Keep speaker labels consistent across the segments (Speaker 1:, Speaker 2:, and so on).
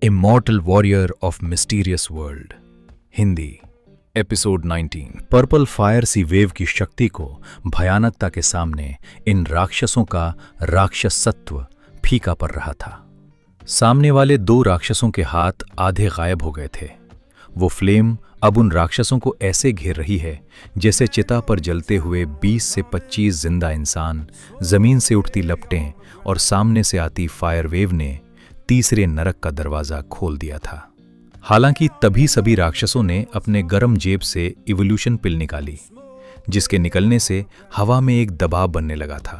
Speaker 1: Immortal warrior of mysterious world. Hindi episode 19। Purple fire sea wave की शक्ति को भयानकता के सामने इन राक्षसों का राक्षसत्व फीका पड़ रहा था। सामने वाले दो राक्षसों के हाथ आधे गायब हो गए थे। वो फ्लेम अब उन राक्षसों को ऐसे घेर रही है जैसे चिता पर जलते हुए 20 से 25 जिंदा इंसान, जमीन से उठती लपटें और सामने से आती फायर वेव ने तीसरे नरक का दरवाजा खोल दिया था। हालांकि तभी सभी राक्षसों ने अपने गरम जेब से इवोल्यूशन पिल निकाली, जिसके निकलने से हवा में एक दबाव बनने लगा था।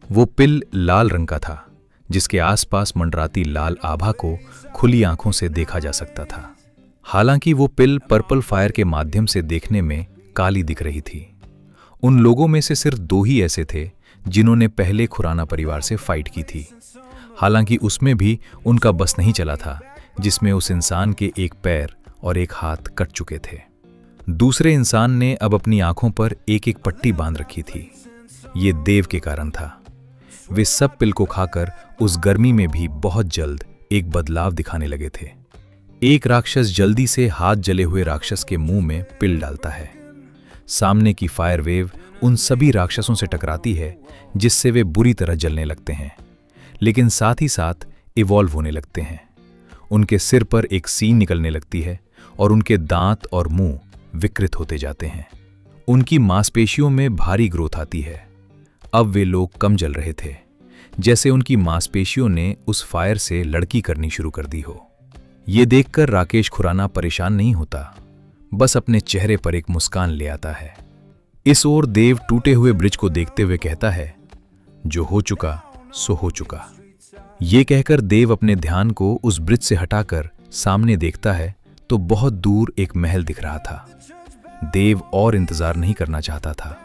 Speaker 1: वो पिल लाल रंग का था, जिसके आसपास मंडराती लाल आभा को खुली आंखों से देखा जा सकता था। हालांकि वो पिल पर्पल फायर के माध्यम से देखने में काली दिख रही थी। उन लोगों में से सिर्फ 2 ही ऐसे थे जिन्होंने पहले खुराना परिवार से फाइट की थी। हालांकि उसमें भी उनका बस नहीं चला था, जिसमें उस इंसान के एक पैर और एक हाथ कट चुके थे। दूसरे इंसान ने अब अपनी आंखों पर एक एक पट्टी बांध रखी थी। ये देव के कारण था। वे सब पिल को खाकर उस गर्मी में भी बहुत जल्द एक बदलाव दिखाने लगे थे। एक राक्षस जल्दी से हाथ जले हुए राक्षस के मुंह में पिल डालता है। सामने की फायर वेव उन सभी राक्षसों से टकराती है, जिससे वे बुरी तरह जलने लगते हैं, लेकिन साथ ही साथ इवॉल्व होने लगते हैं। उनके सिर पर एक सींग निकलने लगती है और उनके दांत और मुंह विकृत होते जाते हैं। उनकी मांसपेशियों में भारी ग्रोथ आती है। अब वे लोग कम जल रहे थे, जैसे उनकी मांसपेशियों ने उस फायर से लड़की करनी शुरू कर दी हो। ये देखकर राकेश खुराना परेशान नहीं होता, बस अपने चेहरे पर एक मुस्कान ले आता है। इस ओर देव टूटे हुए ब्रिज को देखते हुए कहता है, जो हो चुका सो हो चुका। ये कहकर देव अपने ध्यान को उस ब्रिज से हटाकर सामने देखता है तो बहुत दूर एक महल दिख रहा था। देव और इंतजार नहीं करना चाहता था।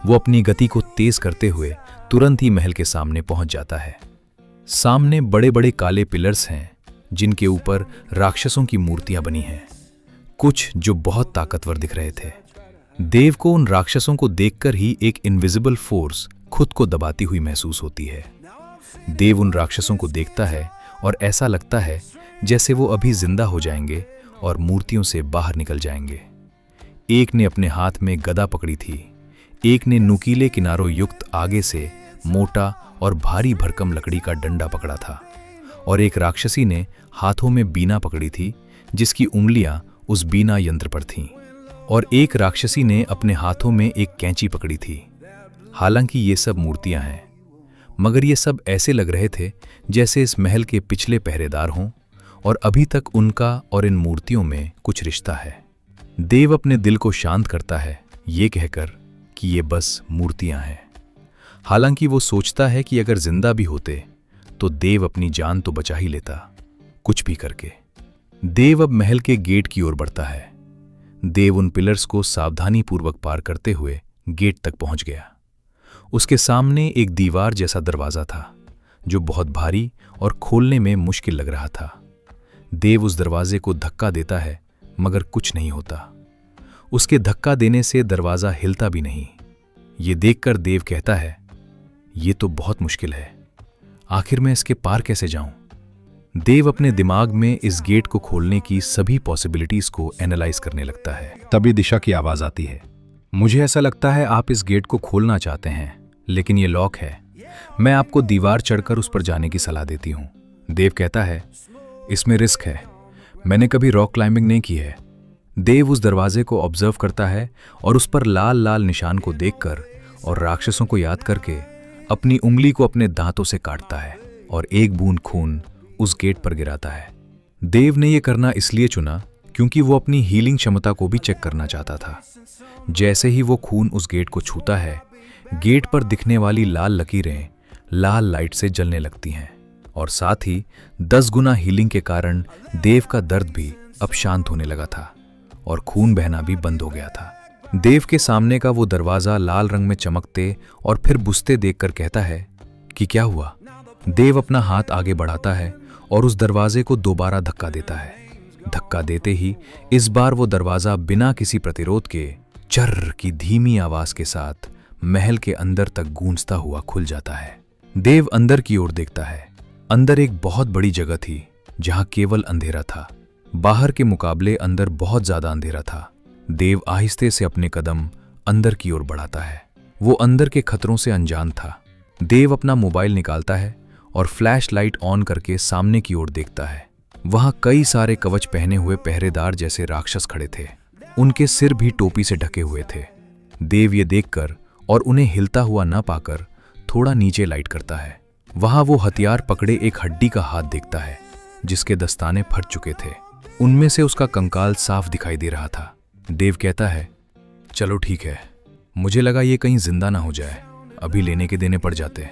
Speaker 1: वो अपनी गति को तेज करते हुए तुरंत ही महल के सामने पहुंच जाता है। सामने बड़े बड़े काले पिलर्स हैं, जिनके ऊपर राक्षसों की मूर्तियां बनी हैं, कुछ जो बहुत ताकतवर दिख रहे थे। देव को उन राक्षसों को देखकर ही एक इनविजिबल फोर्स खुद को दबाती हुई महसूस होती है। देव उन राक्षसों को देखता है और ऐसा लगता है जैसे वो अभी जिंदा हो जाएंगे और मूर्तियों से बाहर निकल जाएंगे। एक ने अपने हाथ में गदा पकड़ी थी, एक ने नुकीले किनारों युक्त आगे से मोटा और भारी भरकम लकड़ी का डंडा पकड़ा था, और एक राक्षसी ने हाथों में बीना पकड़ी थी, जिसकी उंगलियां उस बीना यंत्र पर थीं, और एक राक्षसी ने अपने हाथों में एक कैंची पकड़ी थी। हालांकि ये सब मूर्तियां हैं, मगर ये सब ऐसे लग रहे थे जैसे इस महल के पिछले पहरेदार हों और अभी तक उनका और इन मूर्तियों में कुछ रिश्ता है। देव अपने दिल को शांत करता है ये कहकर कि ये बस मूर्तियां हैं। हालांकि वो सोचता है कि अगर जिंदा भी होते तो देव अपनी जान तो बचा ही लेता, कुछ भी करके। देव अब महल के गेट की ओर बढ़ता है। देव उन पिलर्स को सावधानीपूर्वक पार करते हुए गेट तक पहुंच गया। उसके सामने एक दीवार जैसा दरवाजा था, जो बहुत भारी और खोलने में मुश्किल लग रहा था। देव उस दरवाजे को धक्का देता है, मगर कुछ नहीं होता। उसके धक्का देने से दरवाजा हिलता भी नहीं। ये देखकर देव कहता है, ये तो बहुत मुश्किल है, आखिर मैं इसके पार कैसे जाऊं? देव अपने दिमाग में इस गेट को खोलने की सभी पॉसिबिलिटीज को एनालाइज करने लगता है। तभी दिशा की आवाज आती है, मुझे ऐसा लगता है आप इस गेट को खोलना चाहते हैं, लेकिन ये लॉक है। मैं आपको दीवार चढ़कर उस पर जाने की सलाह देती हूँ। देव कहता है, इसमें रिस्क है, मैंने कभी रॉक क्लाइंबिंग नहीं की है। देव उस दरवाजे को ऑब्जर्व करता है और उस पर लाल लाल निशान को देखकर और राक्षसों को याद करके अपनी उंगली को अपने दांतों से काटता है और एक बूंद खून उस गेट पर गिराता है। देव ने यह करना इसलिए चुना क्योंकि वो अपनी हीलिंग क्षमता को भी चेक करना चाहता था। जैसे ही वो खून उस गेट को छूता है, गेट पर दिखने वाली लाल लकीरें लाल लाइट से जलने लगती हैं, और साथ ही 10 गुना हीलिंग के कारण देव का दर्द भी अब शांत होने लगा था और खून बहना भी बंद हो गया था। देव के सामने का वो दरवाजा लाल रंग में चमकते और फिर बुझते देखकर कहता है कि क्या हुआ? देव अपना हाथ आगे बढ़ाता है और उस दरवाजे को दोबारा धक्का देता है। धक्का देते ही इस बार वो दरवाजा बिना किसी प्रतिरोध के चर्र की धीमी आवाज के साथ महल के अंदर तक गूंजता हुआ खुल जाता है। देव अंदर की ओर देखता है। अंदर एक बहुत बड़ी जगह थी जहां केवल अंधेरा था। बाहर के मुकाबले अंदर बहुत ज्यादा अंधेरा था। देव आहिस्ते से अपने कदम अंदर की ओर बढ़ाता है। वो अंदर के खतरों से अनजान था। देव अपना मोबाइल निकालता है और फ्लैश लाइट ऑन करके सामने की ओर देखता है। वहां कई सारे कवच पहने हुए पहरेदार जैसे राक्षस खड़े थे। उनके सिर भी टोपी से ढके हुए थे। देव ये देखकर और उन्हें हिलता हुआ न पाकर थोड़ा नीचे लाइट करता है। वहां वो हथियार पकड़े एक हड्डी का हाथ देखता है जिसके दस्ताने फट चुके थे। उनमें से उसका कंकाल साफ दिखाई दे रहा था। देव कहता है, चलो ठीक है, मुझे लगा ये कहीं जिंदा ना हो जाए, अभी लेने के देने पड़ जाते।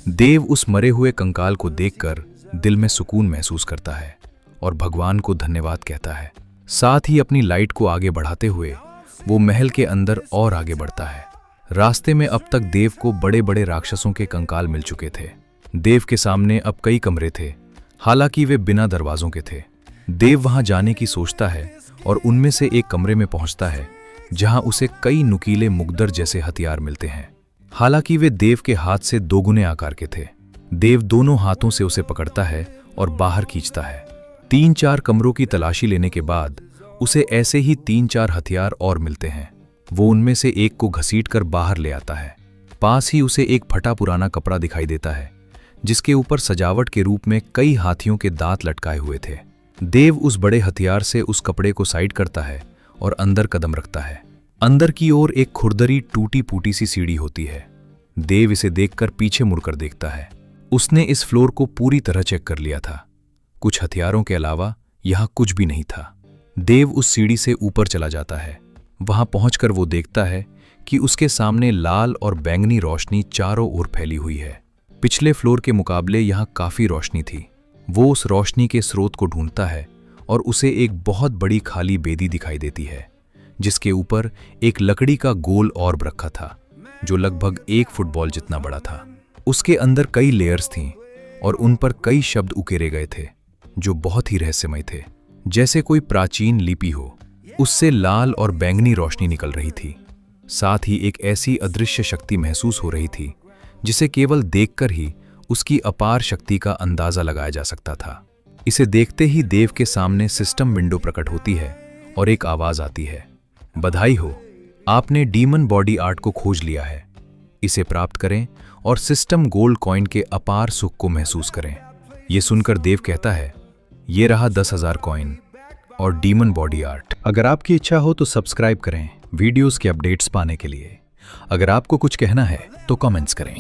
Speaker 1: देव उस मरे हुए कंकाल को देखकर दिल में सुकून महसूस करता है और भगवान को धन्यवाद कहता है। साथ ही अपनी लाइट को आगे बढ़ाते हुए वो महल के अंदर और आगे बढ़ता है। रास्ते में अब तक देव को बड़े बड़े राक्षसों के कंकाल मिल चुके थे। देव के सामने अब कई कमरे थे, हालांकि वे बिना दरवाजों के थे। देव वहां जाने की सोचता है और उनमें से एक कमरे में पहुंचता है जहां उसे कई नुकीले मुकद्दर जैसे हथियार मिलते हैं। हालांकि वे देव के हाथ से दोगुने आकार के थे। देव दोनों हाथों से उसे पकड़ता है और बाहर खींचता है। 3-4 कमरों की तलाशी लेने के बाद उसे ऐसे ही 3-4 हथियार और मिलते हैं। वो उनमें से एक को घसीटकर बाहर ले आता है। पास ही उसे एक फटा पुराना कपड़ा दिखाई देता है जिसके ऊपर सजावट के रूप में कई हाथियों के दांत लटकाए हुए थे। देव उस बड़े हथियार से उस कपड़े को साइड करता है और अंदर कदम रखता है। अंदर की ओर एक खुरदरी टूटी फूटी सी सीढ़ी होती है। देव इसे देखकर पीछे मुड़कर देखता है। उसने इस फ्लोर को पूरी तरह चेक कर लिया था। कुछ हथियारों के अलावा यहां कुछ भी नहीं था। देव उस सीढ़ी से ऊपर चला जाता है। वहां पहुंचकर वो देखता है कि उसके सामने लाल और बैंगनी रोशनी चारों ओर फैली हुई है। पिछले फ्लोर के मुकाबले यहां काफी रोशनी थी। वो उस रोशनी के स्रोत को ढूंढता है और उसे एक बहुत बड़ी खाली बेदी दिखाई देती है जिसके ऊपर एक लकड़ी का गोल ऑर्ब रखा था जो लगभग 1 फुटबॉल जितना बड़ा था। उसके अंदर कई लेयर्स थीं और उन पर कई शब्द उकेरे गए थे जो बहुत ही रहस्यमय थे, जैसे कोई प्राचीन लिपि हो। उससे लाल और बैंगनी रोशनी निकल रही थी। साथ ही एक ऐसी अदृश्य शक्ति महसूस हो रही थी जिसे केवल देखकर ही उसकी अपार शक्ति का अंदाजा लगाया जा सकता था। इसे देखते ही देव के सामने सिस्टम विंडो प्रकट होती है और एक आवाज आती है, बधाई हो, आपने डीमन बॉडी आर्ट को खोज लिया है। इसे प्राप्त करें और सिस्टम गोल्ड कॉइन के अपार सुख को महसूस करें। यह सुनकर देव कहता है, ये रहा 10,000 कॉइन और डीमन बॉडी आर्ट। अगर आपकी इच्छा हो तो सब्सक्राइब करें वीडियोस के अपडेट्स पाने के लिए। अगर आपको कुछ कहना है तो कमेंट्स करें।